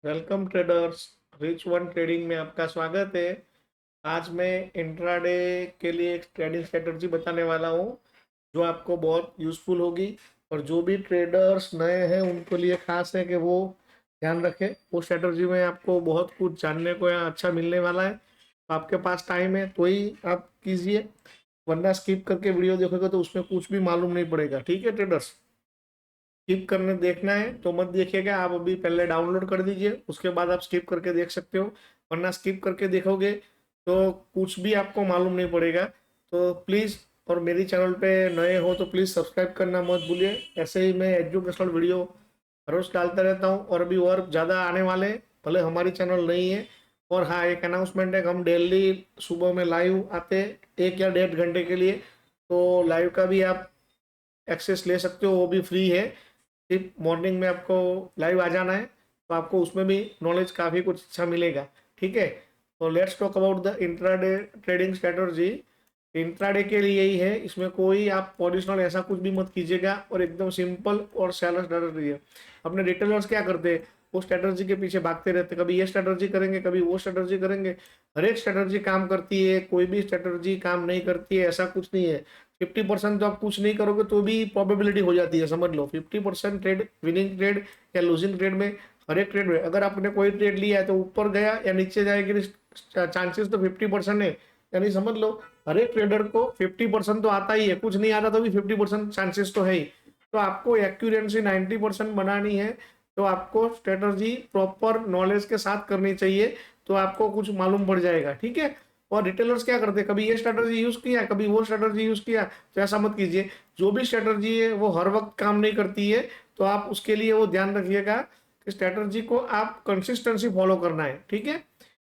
Welcome traders. Rich one trading में आपका स्वागत है। आज मैं इंट्राडे के लिए एक ट्रेडिंग स्ट्रेटजी बताने वाला हूँ जो आपको बहुत यूज़फुल होगी। और जो भी ट्रेडर्स नए हैं उनके लिए खास है कि वो ध्यान रखें। वो स्ट्रेटजी में आपको बहुत कुछ जानने को यहाँ अच्छा मिलने वाला है। तो आपके पास टाइम है तो ही आप कीजिए, वरना स्किप करके वीडियो देखोगे तो उसमें कुछ भी मालूम नहीं पड़ेगा। ठीक है ट्रेडर्स, स्किप करने देखना है तो मत देखिएगा। आप अभी पहले डाउनलोड कर दीजिए, उसके बाद आप स्किप करके देख सकते हो। वरना स्किप करके देखोगे तो कुछ भी आपको मालूम नहीं पड़ेगा। तो प्लीज़, और मेरी चैनल पे नए हो तो प्लीज़ सब्सक्राइब करना मत भूलिए। ऐसे ही मैं एजुकेशनल वीडियो हर रोज डालता रहता हूँ और अभी और ज़्यादा आने वाले हैं, भले हमारी चैनल नहीं है। और हाँ, एक अनाउंसमेंट है कि हम डेली सुबह में लाइव आते हैं 1 या 1.5 घंटे के लिए। तो लाइव का भी आप एक्सेस ले सकते हो, वो भी फ्री है। सिर्फ मॉर्निंग में आपको लाइव आ जाना है तो आपको उसमें भी नॉलेज काफ़ी कुछ अच्छा मिलेगा। ठीक है, तो let's talk about the intraday trading strategy. Intraday के लिए यही है, इसमें कोई आप पोजिशनल ऐसा कुछ भी मत कीजिएगा और एकदम सिंपल और सैलड स्ट्रेटर्जी है। अपने रिटेलर्स क्या करते हैं, वो स्ट्रेटर्जी के पीछे भागते रहते, कभी ये स्ट्रेटर्जी करेंगे कभी वो स्ट्रेटर्जी करेंगे। हर एक स्ट्रेटर्जी काम करती है, कोई भी स्ट्रेटर्जी काम नहीं करती है ऐसा कुछ नहीं है। 50% तो आप कुछ नहीं करोगे तो भी प्रोबेबिलिटी हो जाती है, समझ लो। 50% ट्रेड, विनिंग ट्रेड या लूजिंग ट्रेड में, हर एक ट्रेड में अगर आपने कोई ट्रेड लिया है तो ऊपर गया या नीचे जाएगी, चांसेस तो 50% है। यानी समझ लो हर एक ट्रेडर को 50% तो आता ही है, कुछ नहीं आता तो भी 50% चांसेस तो है ही। तो आपको एक्यूरेंसी 90% बनानी है तो आपको स्ट्रेटजी प्रॉपर नॉलेज के साथ करनी चाहिए, तो आपको कुछ मालूम पड़ जाएगा। ठीक है, और रिटेलर्स क्या करते हैं, कभी ये स्ट्रेटजी यूज किया कभी वो स्ट्रेटजी यूज किया, तो ऐसा मत कीजिए। जो भी स्ट्रेटजी है वो हर वक्त काम नहीं करती है, तो आप उसके लिए वो ध्यान रखिएगा कि स्ट्रेटजी को आप कंसिस्टेंसी फॉलो करना है। ठीक है,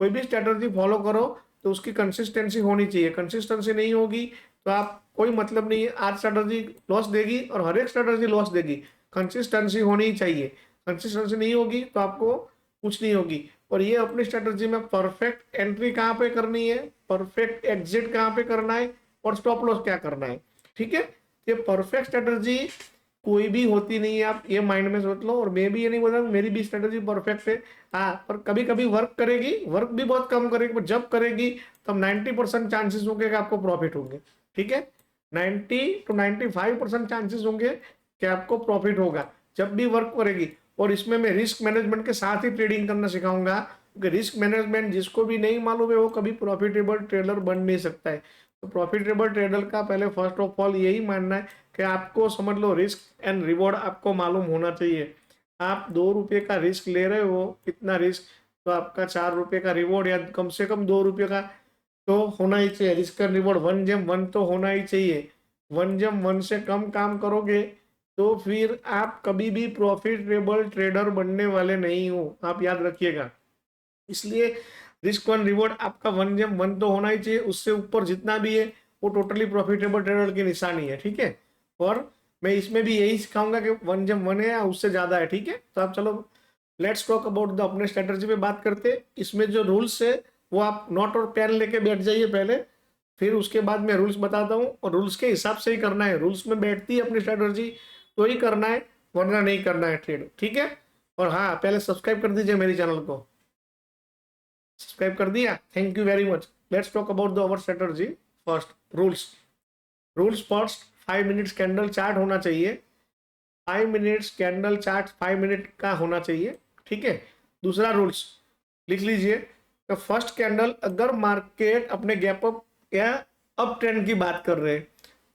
कोई भी स्ट्रेटजी फॉलो करो तो उसकी कंसिस्टेंसी होनी चाहिए। कंसिस्टेंसी नहीं होगी तो आप कोई मतलब नहीं है। आज स्ट्रेटजी लॉस देगी और हर एक स्ट्रेटजी लॉस देगी, कंसिस्टेंसी होनी चाहिए। कंसिस्टेंसी नहीं होगी तो आपको कुछ नहीं होगी। और ये अपनी स्ट्रेटजी में परफेक्ट एंट्री कहाँ पे करनी है, परफेक्ट एग्जिट कहाँ पे करना है और स्टॉप लॉस क्या करना है। ठीक है, ये परफेक्ट स्ट्रेटजी कोई भी होती नहीं है, आप ये माइंड में सोच लो। और मैं भी ये नहीं बोल रहा मेरी भी स्ट्रेटजी परफेक्ट है, हाँ, पर कभी कभी वर्क करेगी, वर्क भी बहुत कम करेगी, पर जब करेगी तब 90% चांसेस होंगे कि आपको प्रॉफिट होंगे। ठीक है, 90 to 95% चांसेस होंगे कि आपको प्रॉफिट होगा जब भी वर्क करेगी। और इसमें मैं रिस्क मैनेजमेंट के साथ ही ट्रेडिंग करना सिखाऊंगा, क्योंकि रिस्क मैनेजमेंट जिसको भी नहीं मालूम है वो कभी प्रॉफिटेबल ट्रेडर बन नहीं सकता है। तो प्रॉफिटेबल ट्रेडर का पहले फर्स्ट ऑफ ऑल यही मानना है कि आपको समझ लो रिस्क एंड रिवॉर्ड आपको मालूम होना चाहिए। आप 2 रुपये का रिस्क ले रहे हो, इतना रिस्क, तो आपका 4 रुपये का रिवॉर्ड या कम से कम 2 रुपये का तो होना ही चाहिए। रिस्क एंड रिवॉर्ड 1/1 तो होना ही चाहिए। 1/1 से कम काम करोगे तो फिर आप कभी भी प्रॉफिटेबल ट्रेडर बनने वाले नहीं हो, आप याद रखिएगा। इसलिए रिस्क वन रिवॉर्ड आपका 1/1 तो होना ही चाहिए, उससे ऊपर जितना भी है वो टोटली प्रॉफिटेबल ट्रेडर की निशानी है। ठीक है, और मैं इसमें भी यही सिखाऊंगा कि 1/1 है या उससे ज्यादा है। ठीक है, तो आप चलो लेट्स टॉक अबाउट द अपने स्ट्रेटजी पे बात करते हैं। इसमें जो रूल्स है वो आप नोट और पेन लेके बैठ जाइए पहले, फिर उसके बाद मैं रूल्स बताता हूँ और रूल्स के हिसाब से ही करना है। रूल्स में बैठती है अपनी स्ट्रेटजी तो ही करना है, वरना नहीं करना है ट्रेड। ठीक है, और हाँ, पहले सब्सक्राइब कर दीजिए मेरी चैनल को। सब्सक्राइब कर दिया, thank you very much. Let's talk about the our strategy. First, rules. Rules first, 5 minutes candle chart होना चाहिए। 5 मिनट्स कैंडल चार्ट 5 मिनट का होना चाहिए। ठीक है, दूसरा रूल्स लिख लीजिए। तो फर्स्ट कैंडल, अगर मार्केट अपने गैप अप या अप ट्रेंड की बात कर रहे हैं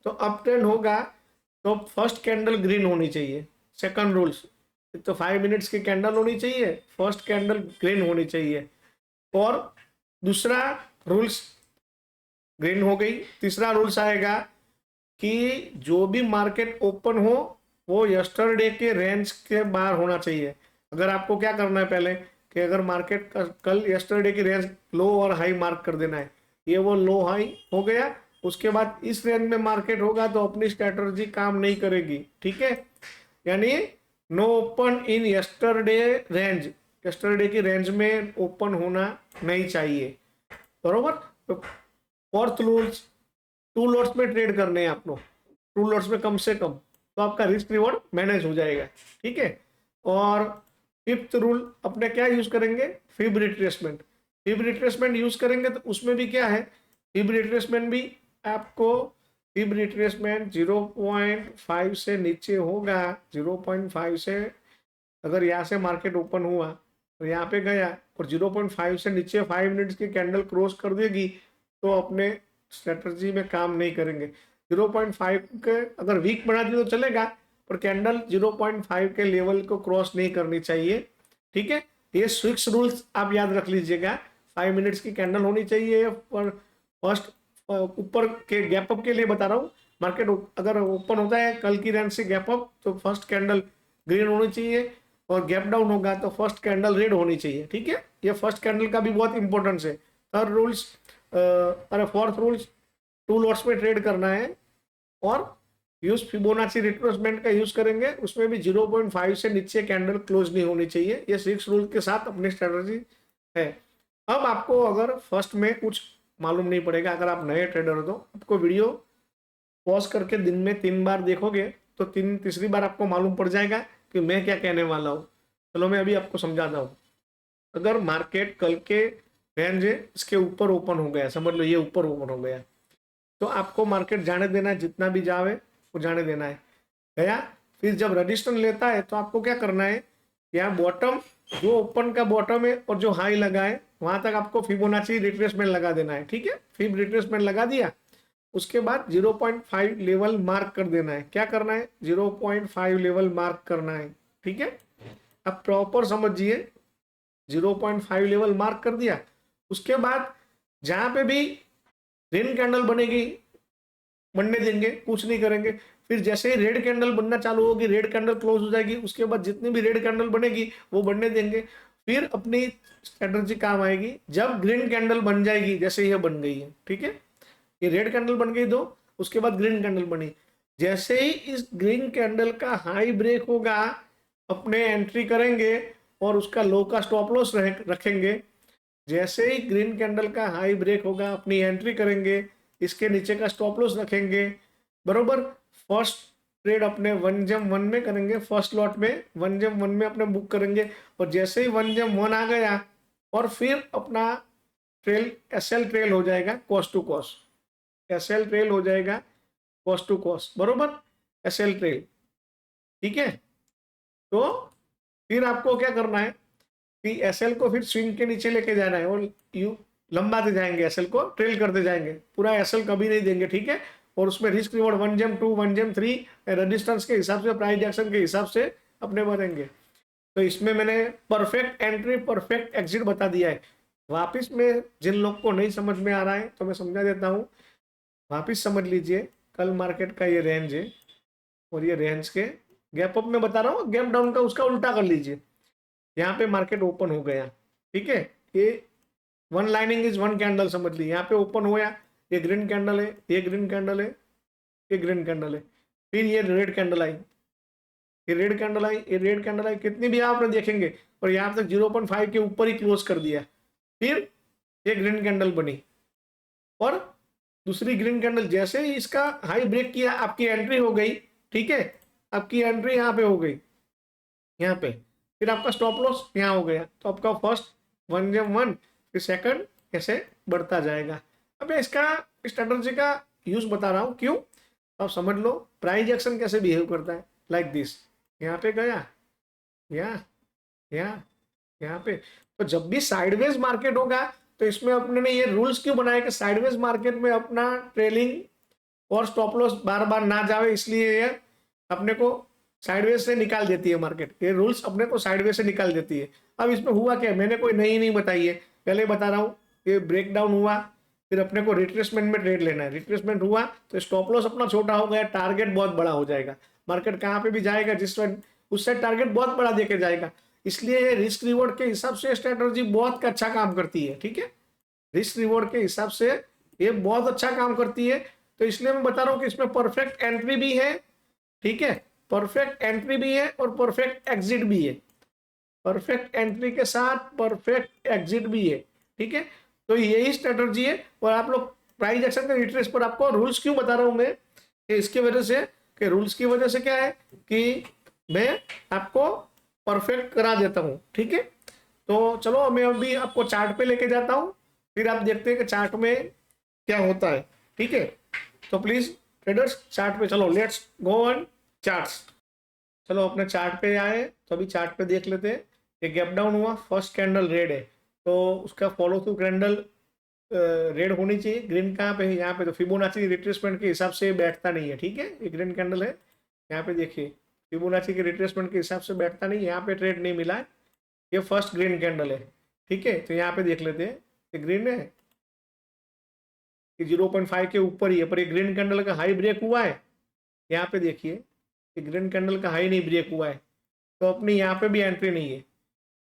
तो अप ट्रेंड होगा तो फर्स्ट कैंडल ग्रीन होनी चाहिए। सेकंड रूल्स, तो 5 मिनट्स की कैंडल होनी चाहिए, फर्स्ट कैंडल ग्रीन होनी चाहिए। और दूसरा रूल्स ग्रीन हो गई। तीसरा रूल्स आएगा कि जो भी मार्केट ओपन हो वो यस्टरडे के रेंज के बाहर होना चाहिए। अगर आपको क्या करना है पहले कि अगर मार्केट कल यस्टरडे की रेंज लो और हाई मार्क कर देना है, ये वो लो हाई हो गया, उसके बाद इस रेंज में मार्केट होगा तो अपनी स्ट्रेटजी काम नहीं करेगी। ठीक है, यानी no open in yesterday range, yesterday की रेंज में ओपन होना नहीं चाहिए, बरोबर। तो फोर्थ रूल्स, टू लॉट्स में ट्रेड करने हैं आपको, टू लॉट्स में कम से कम, तो आपका रिस्क रिवॉर्ड मैनेज हो जाएगा। ठीक है, और फिफ्थ रूल अपने क्या यूज करेंगे, fib retracement. Fib retracement use करेंगे तो उसमें भी क्या है, फिब रिट्रेसमेंट भी आपको, फिब रिट्रेसमेंट 0.5 से नीचे होगा। 0.5 से अगर यहाँ से मार्केट ओपन हुआ और यहाँ पे गया और 0.5 से नीचे 5 मिनट्स की कैंडल क्रॉस कर देगी तो अपने स्ट्रेटजी में काम नहीं करेंगे। 0.5 के अगर वीक बना दी तो चलेगा, पर कैंडल 0.5 के लेवल को क्रॉस नहीं करनी चाहिए। ठीक है, ये 6 रूल्स आप याद रख लीजिएगा। 5 मिनट्स की कैंडल होनी चाहिए, पर फर्स्ट ऊपर के गैप अप के लिए बता रहा हूँ। मार्केट अगर ओपन होता है कल की रेंज से गैप अप तो फर्स्ट कैंडल ग्रीन होनी चाहिए, और गैप डाउन होगा तो फर्स्ट कैंडल रेड होनी चाहिए। ठीक है, ये फर्स्ट कैंडल का भी बहुत इंपॉर्टेंस है। थर्ड रूल्स अरे फोर्थ रूल्स, 2 लॉट्स में ट्रेड करना है और यूज फिबोनाची रिट्रेसमेंट का यूज करेंगे, उसमें भी 0.5 से नीचे कैंडल क्लोज नहीं होनी चाहिए। ये 6 रूल के साथ अपनी स्ट्रेटजी है। अब आपको अगर फर्स्ट में कुछ मालूम नहीं पड़ेगा, अगर आप नए ट्रेडर हो तो आपको वीडियो पॉज करके दिन में 3 बार देखोगे तो तीसरी बार आपको मालूम पड़ जाएगा कि मैं क्या कहने वाला हूँ। चलो मैं अभी आपको समझाता हूँ। अगर मार्केट कल के रेंज इसके ऊपर ओपन हो गया, समझ लो ये ऊपर ओपन हो गया, तो आपको मार्केट जाने देना है, जितना भी जावे वो जाने देना है। गया, फिर जब रजिस्टेंस लेता है तो आपको क्या करना है, यहाँ बॉटम जो ओपन का बॉटम है और जो हाई लगा है वहां तक आपको फिबोनाची रिट्रेसमेंट लगा देना है। ठीक है, फिब रिट्रेसमेंट लगा दिया, उसके बाद 0.5 लेवल मार्क कर देना है। क्या करना है, 0.5 लेवल मार्क करना है। ठीक है, अब प्रॉपर समझिए, 0.5 लेवल मार्क कर दिया, उसके बाद जहां पे भी ग्रीन कैंडल बनेगी बनने देंगे, कुछ नहीं करेंगे। फिर जैसे ही रेड कैंडल बनना चालू होगी, रेड कैंडल क्लोज हो जाएगी, उसके बाद जितनी भी रेड कैंडल बनेगी वो बनने देंगे। फिर अपनी स्ट्रेटजी काम आएगी जब ग्रीन कैंडल बन जाएगी, जैसे ये बन गई है। ठीक है, ये रेड कैंडल बन गई दो, उसके बाद ग्रीन कैंडल बनी, जैसे ही इस ग्रीन कैंडल का हाई ब्रेक होगा अपने एंट्री करेंगे और उसका लो का स्टॉप लॉस रखेंगे। जैसे ही ग्रीन कैंडल का हाई ब्रेक होगा अपनी एंट्री करेंगे, इसके नीचे का स्टॉप लॉस रखेंगे। बरोबर, फर्स्ट ट्रेड अपने 1 जम 1 में करेंगे, फर्स्ट लॉट में 1 जम 1 में अपने बुक करेंगे, और जैसे ही 1 जम 1 आ गया और फिर अपना ट्रेल एसएल ट्रेल हो जाएगा cost to cost, SL trail हो जाएगा कॉस्ट टू कॉस्ट। बरोबर, एसएल ट्रेल। ठीक है, तो फिर आपको क्या करना है कि एसएल को फिर स्विंग के नीचे लेके जाना है और यू लंबाते जाएंगे, एसएल को ट्रेल करते जाएंगे, पूरा एसएल कभी नहीं देंगे। ठीक है, और उसमें रिस्क रिवॉर्ड 1 जम 2 1 जम 3 रेजिस्टेंस के हिसाब से, प्राइस एक्शन के हिसाब से अपने बढ़ेंगे। तो इसमें मैंने परफेक्ट एंट्री परफेक्ट एग्जिट बता दिया है। वापिस में जिन लोग को नहीं समझ में आ रहा है तो मैं समझा देता हूँ, वापिस समझ लीजिए। कल मार्केट का ये रेंज है और ये रेंज के गैप अप में बता रहा हूँ, गैप डाउन का उसका उल्टा कर लीजिए। यहाँ पे मार्केट ओपन हो गया, ठीक है, ये 1 लाइनिंग इज 1 कैंडल समझ ली, यहाँ पे ओपन हुआ, ये ग्रीन कैंडल है, ये ग्रीन कैंडल है, ये ग्रीन कैंडल है, फिर ये रेड कैंडल आई, ये रेड कैंडल आई, ये रेड कैंडल आई, कितनी भी आपने देखेंगे, और यहाँ तक 0.5 के ऊपर ही क्लोज कर दिया। फिर ये ग्रीन कैंडल बनी और दूसरी ग्रीन कैंडल, जैसे ही इसका हाई ब्रेक किया आपकी एंट्री हो गई। ठीक है, आपकी एंट्री यहाँ पे हो गई, यहाँ पे, फिर आपका स्टॉप लॉस यहाँ हो गया, तो आपका फर्स्ट 1 जम 1, फिर सेकंड, ऐसे बढ़ता जाएगा। अब मैं इसका स्ट्रेटजी का यूज बता रहा हूँ, क्यों आप समझ लो प्राइस एक्शन कैसे बिहेव करता है। लाइक दिस, यहाँ पे गया, यहाँ यहाँ यहाँ पे, तो जब भी साइडवेज मार्केट होगा तो इसमें अपने ने ये रूल्स क्यों बनाए कि साइडवेज मार्केट में अपना ट्रेलिंग और स्टॉप लॉस बार बार ना जावे, इसलिए ये अपने को साइडवेज से निकाल देती है मार्केट, ये रूल्स अपने को साइडवेज से निकाल देती है। अब इसमें हुआ क्या, मैंने कोई नई नहीं बताई है, पहले बता रहा हूँ। ये ब्रेक डाउन हुआ, फिर अपने को रिट्रेसमेंट में ट्रेड लेना है, रिट्रेसमेंट हुआ तो स्टॉप लॉस अपना छोटा हो गया, टारगेट बहुत बड़ा हो जाएगा। मार्केट कहाँ पे भी जाएगा जिस उस साइड टारगेट बहुत बड़ा देके जाएगा, इसलिए ये रिस्क रिवॉर्ड के हिसाब से स्ट्रेटजी बहुत अच्छा काम करती है। ठीक है, रिस्क रिवॉर्ड के हिसाब से ये बहुत अच्छा काम करती है, तो इसलिए मैं बता रहा हूँ कि इसमें परफेक्ट एंट्री भी है। ठीक है, परफेक्ट एंट्री भी है और परफेक्ट एग्जिट भी है, परफेक्ट एंट्री के साथ परफेक्ट एग्जिट भी है। ठीक है, तो यही स्ट्रेटजी है। और आप लोग प्राइस एक्शन के रिट्रेस पर आपको रूल्स क्यों बता रहा हूं मैं, कि इसके वजह से, कि रूल्स की वजह से क्या है कि मैं आपको परफेक्ट करा देता हूँ, ठीक है। तो चलो मैं अभी आपको चार्ट पे लेके जाता हूँ, फिर आप देखते हैं कि चार्ट में क्या होता है, ठीक है। तो प्लीज ट्रेडर्स चार्ट पे चलो, लेट्स गो ऑन चार्ट्स। चलो अपने चार्ट पे आए, तो अभी चार्ट पे देख लेते हैं। ये गैप डाउन हुआ, फर्स्ट कैंडल रेड है, तो उसका फॉलो थ्रू कैंडल रेड होनी चाहिए। ग्रीन कहाँ पे है, यहाँ पे। तो फिबोनाची रिट्रेसमेंट के हिसाब से बैठता नहीं है, ठीक है। ये ग्रीन कैंडल है, यहाँ पे देखिए फिबोनाची के रिट्रेसमेंट के हिसाब से बैठता नहीं है, यहाँ पे ट्रेड नहीं मिला है। ये फर्स्ट ग्रीन कैंडल है, ठीक है। तो यहाँ पे देख लेते हैं, ये ग्रीन है, ये 0.5 के ऊपर ही है, पर ये ग्रीन कैंडल का हाई ब्रेक हुआ है। यहाँ पे देखिए ये ग्रीन कैंडल का हाई नहीं ब्रेक हुआ है, तो अपनी यहाँ पे भी एंट्री नहीं है।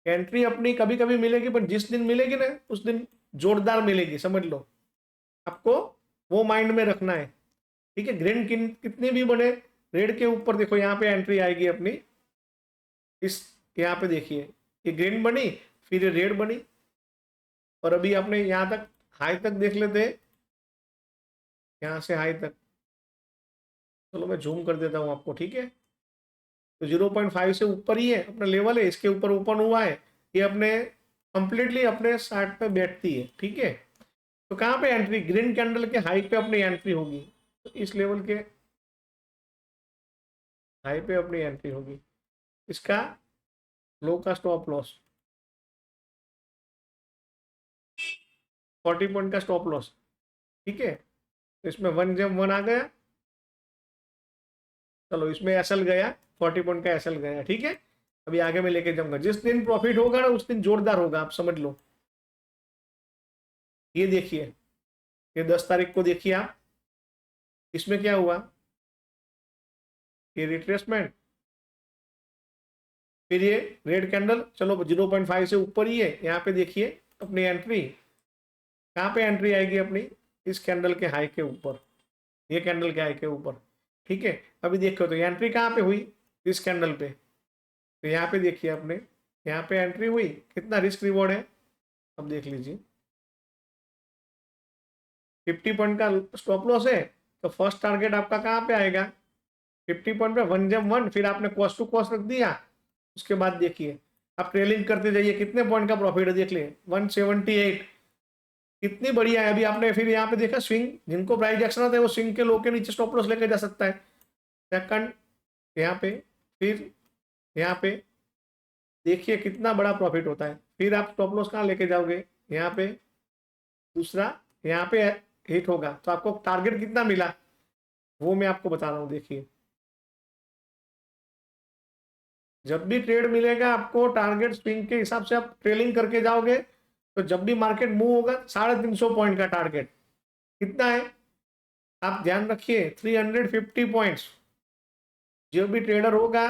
एंट्री अपनी कभी कभी मिलेगी, पर जिस दिन मिलेगी ना उस दिन जोरदार मिलेगी, समझ लो। आपको वो माइंड में रखना है, ठीक है। ग्रीन कितनी भी बने, रेड के ऊपर देखो यहाँ पे एंट्री आएगी अपनी। इस यहाँ पे देखिए ये ग्रीन बनी, फिर ये रेड बनी, और अभी आपने यहाँ तक हाई तक देख लेते हैं, यहाँ से हाई तक। चलो मैं जूम कर देता हूँ आपको, ठीक है। तो 0.5 से ऊपर ही है अपना लेवल है, इसके ऊपर ओपन हुआ है, ये अपने कंप्लीटली अपने चार्ट पे बैठती है, ठीक है। तो कहाँ पे एंट्री, ग्रीन कैंडल के हाई पे अपनी एंट्री होगी, तो इस लेवल के हाई पे अपनी एंट्री होगी। इसका लो का स्टॉप लॉस 40 पॉइंट का स्टॉप लॉस, ठीक है। तो इसमें वन जब वन आ गया, चलो इसमें एसएल गया, 40 पॉइंट का एसएल गया, ठीक है। अभी आगे मैं लेके जाऊंगा, जिस दिन प्रॉफिट होगा ना उस दिन जोरदार होगा, आप समझ लो। ये देखिए, ये 10 तारीख को देखिए आप, इसमें क्या हुआ, ये रिट्रेसमेंट, फिर ये रेड कैंडल, चलो 0.5 से ऊपर ही है। यहाँ पे देखिए अपनी एंट्री, कहाँ पे एंट्री आएगी अपनी, इस कैंडल के हाई के ऊपर, ये कैंडल के हाई के ऊपर, ठीक है। अभी देखो तो एंट्री कहाँ पे हुई, इस कैंडल पे। तो यहाँ पे देखिए अपने, यहाँ पे एंट्री हुई, कितना रिस्क रिवॉर्ड है, अब देख लीजिए। 50 पॉइंट का स्टॉप लॉस है, तो फर्स्ट टारगेट आपका कहाँ पे आएगा, 50 पॉइंट पे, वन जम वन, फिर आपने कॉस्ट टू कॉस्ट रख दिया। उसके बाद देखिए आप ट्रेलिंग करते जाइए, कितने पॉइंट का प्रॉफिट है देख लिए, 178, कितनी बढ़िया है। अभी आपने फिर यहाँ पे देखा स्विंग, जिनको प्राइस एक्शन आता है वो स्विंग के लो के नीचे स्टॉप लॉस लेके जा सकता है। सेकंड यहाँ पे, फिर यहाँ पे देखिए कितना बड़ा प्रॉफिट होता है। फिर आप स्टॉप लॉस कहाँ लेके जाओगे, यहाँ पे दूसरा, यहाँ पे हिट होगा, तो आपको टारगेट कितना मिला वो मैं आपको बता रहा हूँ। देखिए जब भी ट्रेड मिलेगा आपको टारगेट स्विंग के हिसाब से आप ट्रेलिंग करके जाओगे, तो जब भी मार्केट मूव होगा 350 पॉइंट का टारगेट कितना है, आप ध्यान रखिए 350 पॉइंट्स। जो भी ट्रेडर होगा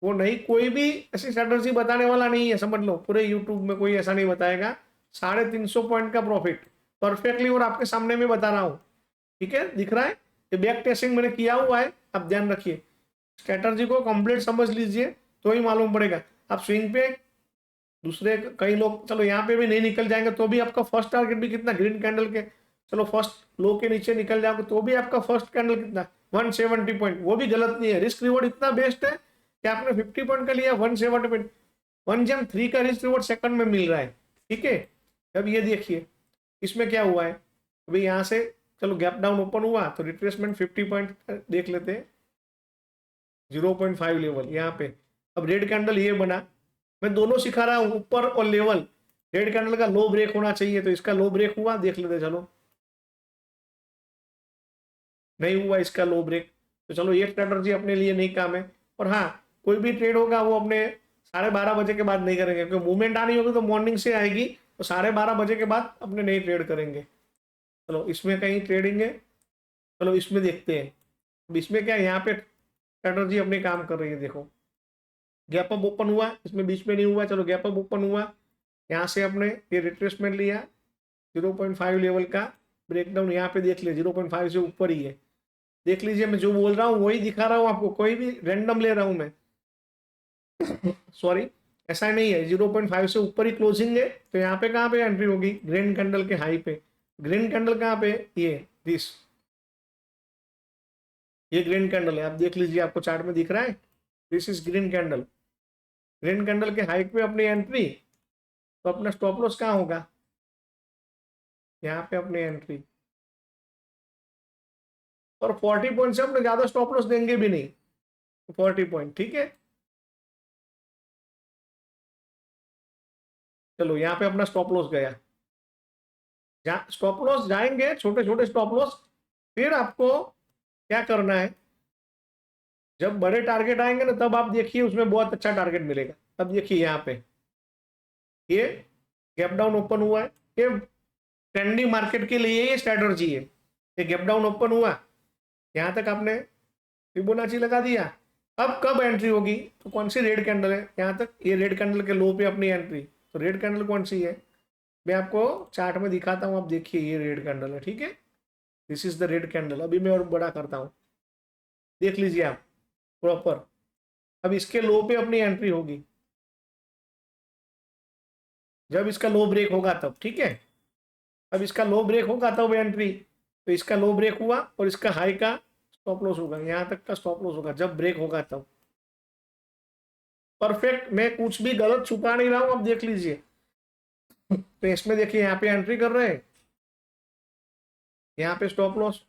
वो नहीं, कोई भी ऐसी स्ट्रेटजी बताने वाला नहीं है, समझ लो पूरे यूट्यूब में कोई ऐसा नहीं बताएगा 350 पॉइंट का प्रॉफिट परफेक्टली, और आपके सामने में बता रहा हूँ, ठीक है। दिख रहा है, ये बैक टेस्टिंग मैंने किया हुआ है, आप ध्यान रखिए। स्ट्रेटजी को कंप्लीट समझ लीजिए तो ही मालूम पड़ेगा। आप स्विंग पे दूसरे कई लोग, चलो यहाँ पे भी नहीं निकल जाएंगे तो भी आपका फर्स्ट टारगेट भी कितना, ग्रीन कैंडल के, चलो फर्स्ट लो के नीचे निकल जाओगे तो भी आपका फर्स्ट कैंडल कितना, 170 पॉइंट, वो भी गलत नहीं है। रिस्क रिवॉर्ड इतना बेस्ट है कि आपने 50 पॉइंट का लिया, 170 पॉइंट, 1 जम 3 का रिस्क रिवॉर्ड सेकंड में मिल रहा है, ठीक है। अब ये देखिए इसमें क्या हुआ है, अभी यहाँ से चलो गैप डाउन ओपन हुआ, तो रिट्रेसमेंट 50 पॉइंट देख लेते हैं, 0.5 लेवल यहाँ पे। अब रेड कैंडल ये बना, मैं दोनों सिखा रहा हूँ, ऊपर और लेवल। रेड कैंडल का लो ब्रेक होना चाहिए, तो इसका लो ब्रेक हुआ, देख लेते चलो, नहीं हुआ इसका लो ब्रेक, तो चलो ये स्ट्रेटर्जी अपने लिए नहीं काम है। और हाँ, कोई भी ट्रेड होगा वो अपने 12:30 बजे के बाद नहीं करेंगे, क्योंकि मूवमेंट आनी होगी तो मॉर्निंग से आएगी, तो 12:30 बजे के बाद अपने नहीं ट्रेड करेंगे। चलो इसमें कहीं ट्रेडिंग है, चलो इसमें देखते हैं। अब इसमें क्या है, यहाँ पे स्ट्रेटर्जी अपने काम कर रही है, देखो गैप अप ओपन हुआ, इसमें बीच में नहीं हुआ, चलो गैप अप ओपन हुआ, यहाँ से अपने ये रिट्रेसमेंट लिया, 0.5 लेवल का ब्रेकडाउन यहाँ पे देख लिया, 0.5 से ऊपर ही है, देख लीजिए। मैं जो बोल रहा हूँ वही दिखा रहा हूँ आपको, कोई भी रैंडम ले रहा हूँ मैं सॉरी, ऐसा नहीं है। 0.5 से ऊपर ही क्लोजिंग है, तो यहाँ पे कहाँ पे एंट्री होगी, ग्रीन कैंडल के हाई पे। ग्रीन कैंडल कहाँ पे, ये दिस, ये ग्रीन कैंडल है, आप देख लीजिए, आपको चार्ट में दिख रहा है, this is green candle, green candle के हाई पे अपनी एंट्री, तो अपना स्टॉप लॉस कहाँ होगा, यहाँ पे अपनी एंट्री। और 40 पॉइंट से अपने ज्यादा स्टॉप लॉस देंगे भी नहीं, 40 पॉइंट, ठीक है। चलो यहाँ पे अपना स्टॉप लॉस गया, जहाँ स्टॉप लॉस जाएंगे छोटे छोटे स्टॉप लॉस, फिर आपको क्या करना है, जब बड़े टारगेट आएंगे ना तब आप देखिए उसमें बहुत अच्छा टारगेट मिलेगा। अब देखिए यहाँ पे ये गैप डाउन ओपन हुआ है, ये ट्रेंडिंग मार्केट के लिए ये स्ट्रेटर्जी है। ये गैप डाउन ओपन हुआ, यहाँ तक आपने फिबोनाची लगा दिया। अब कब एंट्री होगी, तो कौन सी रेड कैंडल है, यहाँ तक ये रेड कैंडल के लो पे अपनी एंट्री। तो रेड कैंडल कौन सी है, मैं आपको चार्ट में दिखाता हूँ, आप देखिए ये रेड कैंडल है, ठीक है। This is the red candle. अभी मैं और बड़ा करता हूँ, देख लीजिए आप प्रॉपर। अब इसके लो पे अपनी एंट्री होगी, जब इसका लो ब्रेक होगा तब, ठीक है। अब इसका लो ब्रेक होगा तब एंट्री, तो इसका लो ब्रेक हुआ और इसका हाई का स्टॉप लॉस होगा, यहाँ तक का स्टॉप लॉस होगा जब ब्रेक होगा तब। परफेक्ट, मैं कुछ भी गलत छुपा नहीं रहा हूं, अब देख लीजिए। तो इसमें देखिए यहाँ पे एंट्री कर रहे हैं, यहाँ पे स्टॉप लॉस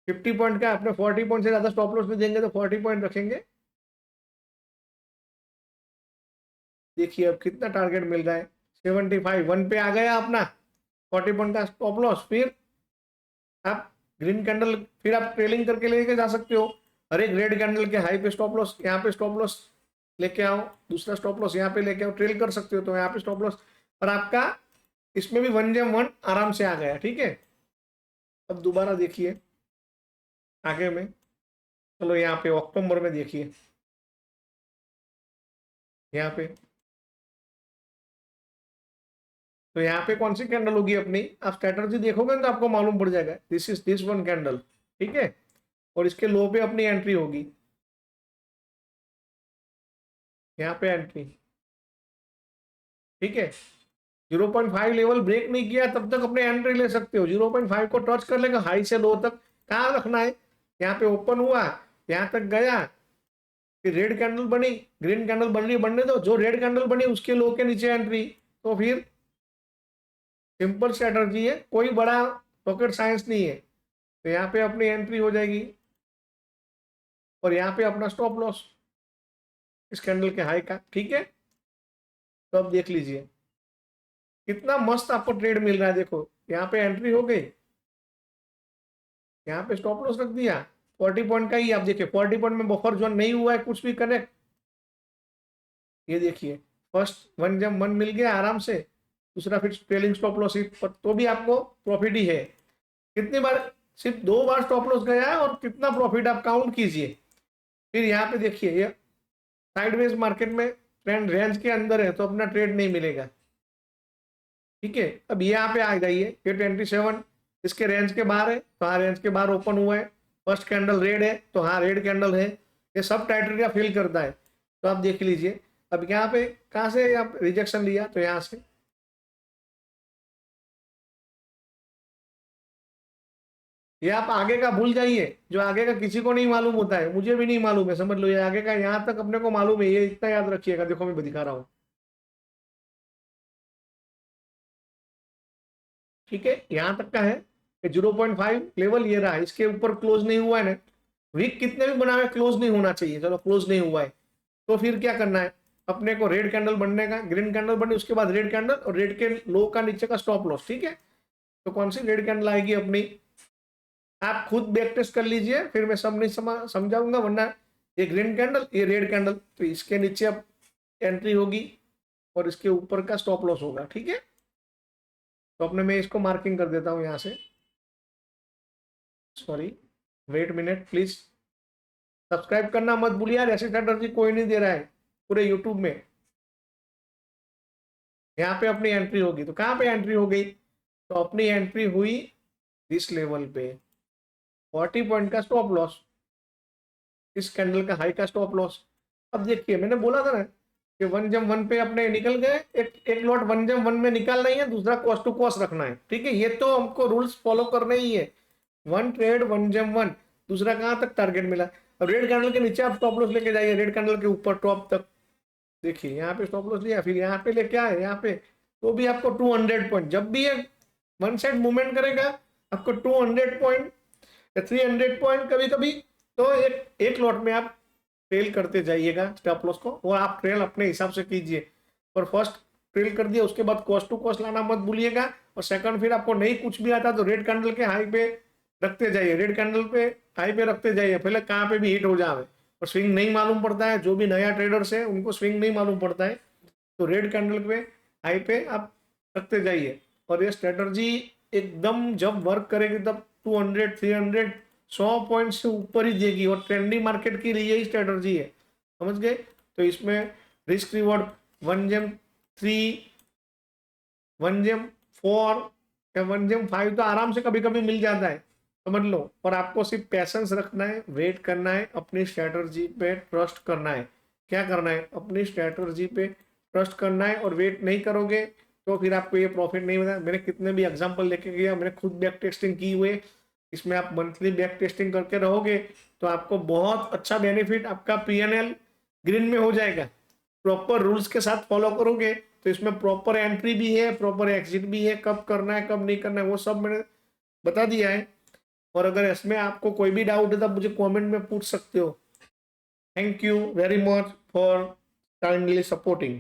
50 पॉइंट का, अपने 40 पॉइंट से ज्यादा स्टॉप लॉस नहीं देंगे तो 40 पॉइंट रखेंगे। देखिए अब कितना टारगेट मिल रहा है, 75, 1 पे आ गया अपना 40 पॉइंट का स्टॉप लॉस। फिर आप ग्रीन कैंडल, फिर आप ट्रेलिंग करके लेके जा सकते हो, हर एक रेड कैंडल के हाई पे स्टॉप लॉस, यहाँ पे स्टॉप लॉस लेके आओ, दूसरा स्टॉप लॉस यहाँ पे लेके आओ, ट्रेल कर सकते हो। तो यहाँ पे स्टॉप लॉस, और आपका इसमें भी 1 आराम से आ गया, ठीक है। अब दोबारा देखिए आगे में, चलो यहाँ पे अक्टूबर में देखिए, यहाँ पे तो यहाँ पे कौन सी कैंडल होगी अपनी, आप स्ट्रेटर्जी देखोगे तो आपको मालूम पड़ जाएगा। This is this one candle, ठीक है। और इसके लो पे अपनी एंट्री होगी, यहाँ पे एंट्री, ठीक है। 0.5 लेवल ब्रेक नहीं किया तब तक अपने एंट्री ले सकते हो, 0.5 को टच कर लेगा, हाई से लो तक कहाँ रखना है, यहाँ पे ओपन हुआ, यहाँ तक गया, फिर रेड कैंडल बनी, ग्रीन कैंडल बन रही, बनने दो, जो रेड कैंडल बनी उसके लो के नीचे एंट्री। तो फिर सिंपल स्ट्रेटर्जी है, कोई बड़ा रॉकेट साइंस नहीं है। तो यहाँ पे अपनी एंट्री हो जाएगी और यहाँ पे अपना स्टॉप लॉस इस कैंडल के हाई का, ठीक है। तो अब देख लीजिए कितना मस्त आपको ट्रेड मिल रहा है, देखो यहाँ पे एंट्री हो गई, यहाँ पे स्टॉप लॉस रख दिया 40 पॉइंट का ही। आप देखिए 40 पॉइंट में बफर जोन नहीं हुआ है कुछ भी कनेक्ट, ये देखिए फर्स्ट वन जब वन मिल गया आराम से, दूसरा फिर ट्रेलिंग स्टॉप लॉस, तो भी आपको प्रॉफिट ही है। कितनी बार, सिर्फ 2 बार स्टॉप लॉस गया है और कितना प्रॉफिट आप काउंट कीजिए। फिर यहाँ पे देखिए ये साइडवेज मार्केट में ट्रेंड रेंज के अंदर है तो अपना ट्रेड नहीं मिलेगा, ठीक है। अब यहाँ पे आ जाइए, ये 27 इसके रेंज के बाहर है, तो हाँ रेंज के बाहर ओपन हुआ है, फर्स्ट कैंडल रेड है तो हाँ रेड कैंडल है, ये सब क्राइटेरिया फिल करता है। तो आप देख लीजिए अब यहाँ पे कहाँ से आप रिजेक्शन लिया, तो यहाँ से, ये आप आगे का भूल जाइए, जो आगे का किसी को नहीं मालूम होता है, मुझे भी नहीं मालूम है, समझ लो ये आगे का यहाँ तक अपने को मालूम है, ये इतना याद रखिएगा। देखो मैं दिखा रहा हूँ, ठीक है, यहाँ तक का है। 0.5 लेवल ये रहा, इसके ऊपर क्लोज नहीं हुआ है ना, वीक कितने भी बनावे क्लोज नहीं होना चाहिए, चलो क्लोज नहीं हुआ है, तो फिर क्या करना है, अपने को रेड कैंडल बनने का, ग्रीन कैंडल बनी उसके बाद रेड कैंडल और रेड के लो का नीचे का स्टॉप लॉस, ठीक है। तो कौन सी रेड कैंडल आएगी अपनी, आप खुद बैक टेस्ट कर लीजिए, फिर मैं सब नहीं समझाऊंगा, वरना ये ग्रीन कैंडल ये रेड कैंडल, तो इसके नीचे अब एंट्री होगी और इसके ऊपर का स्टॉप लॉस होगा, ठीक है। तो अपने मैं इसको मार्किंग कर देता हूँ यहाँ से, sorry wait minute please, subscribe करना मत भूलिए यार, ऐसी स्ट्रैटेजी कोई नहीं दे रहा है पूरे यूट्यूब में। यहाँ पे अपनी एंट्री होगी, तो कहाँ पे एंट्री हो गई, तो अपनी एंट्री हुई इस लेवल पे, 40 पॉइंट का स्टॉप लॉस, इस कैंडल का हाई का स्टॉप लॉस। अब देखिए मैंने बोला था ना कि वन जम वन पे अपने निकल गए, एक लॉट वन जम वन में निकालना ही है, दूसरा कॉस्ट टू कॉस्ट रखना है, ठीक है। ये तो हमको रूल्स फॉलो करने ही है, वन ट्रेड वन जम वन, दूसरा कहाँ तक टारगेट मिला। अब रेड कैंडल के नीचे आप स्टॉप लॉस लेके जाइए, रेड कैंडल के ऊपर टॉप तक देखिए, यहाँ पे स्टॉप लॉस लिया, फिर यहाँ पे लेके आए यहाँ पे, तो भी आपको 200 पॉइंट, जब भी ये वन साइड मूवमेंट करेगा आपको 200 पॉइंट या 300 पॉइंट कभी कभी, तो एक लॉट में आप ट्रेल करते जाइएगा स्टॉप लॉस को, और आप ट्रेल अपने हिसाब से कीजिए। और फर्स्ट ट्रेल कर दिया, उसके बाद कॉस्ट टू कॉस्ट लाना मत भूलिएगा। और सेकंड, फिर आपको नहीं कुछ भी आता तो रेड कैंडल के हाई पे रखते जाइए, रेड कैंडल पे हाई पे रखते जाइए, पहले कहाँ पे भी हिट हो जाए। और स्विंग नहीं मालूम पड़ता है, जो भी नया ट्रेडर्स है उनको स्विंग नहीं मालूम पड़ता है, तो रेड कैंडल पे हाई पे आप रखते जाइए। और ये स्ट्रेटर्जी एकदम जब वर्क करेगी तब 200 300 100 पॉइंट से ऊपर ही देगी, और ट्रेंडिंग मार्केट की लिए ही स्ट्रेटर्जी है, समझ गए। तो इसमें रिस्क रिवॉर्ड 1 GEM 3 1 GEM 4 या 1 GEM 5 तो आराम से कभी कभी मिल जाता है, समझ लो। और आपको सिर्फ पैसेंस रखना है, वेट करना है, अपनी स्ट्रेटर्जी पे ट्रस्ट करना है। क्या करना है, अपनी स्ट्रेटर्जी पे ट्रस्ट करना है, और वेट नहीं करोगे तो फिर आपको ये प्रॉफिट नहीं मिलेगा। मैंने कितने भी एग्जांपल लेके गया, मैंने खुद बैक टेस्टिंग की हुए, इसमें आप मंथली बैक टेस्टिंग करके रहोगे तो आपको बहुत अच्छा बेनिफिट, आपका PNL ग्रीन में हो जाएगा। प्रॉपर रूल्स के साथ फॉलो करोगे तो इसमें प्रॉपर एंट्री भी है, प्रॉपर एग्जिट भी है, कब करना है कब नहीं करना है वो सब मैंने बता दिया है। और अगर इसमें आपको कोई भी डाउट है तो मुझे कमेंट में पूछ सकते हो। Thank you very much for kindly supporting.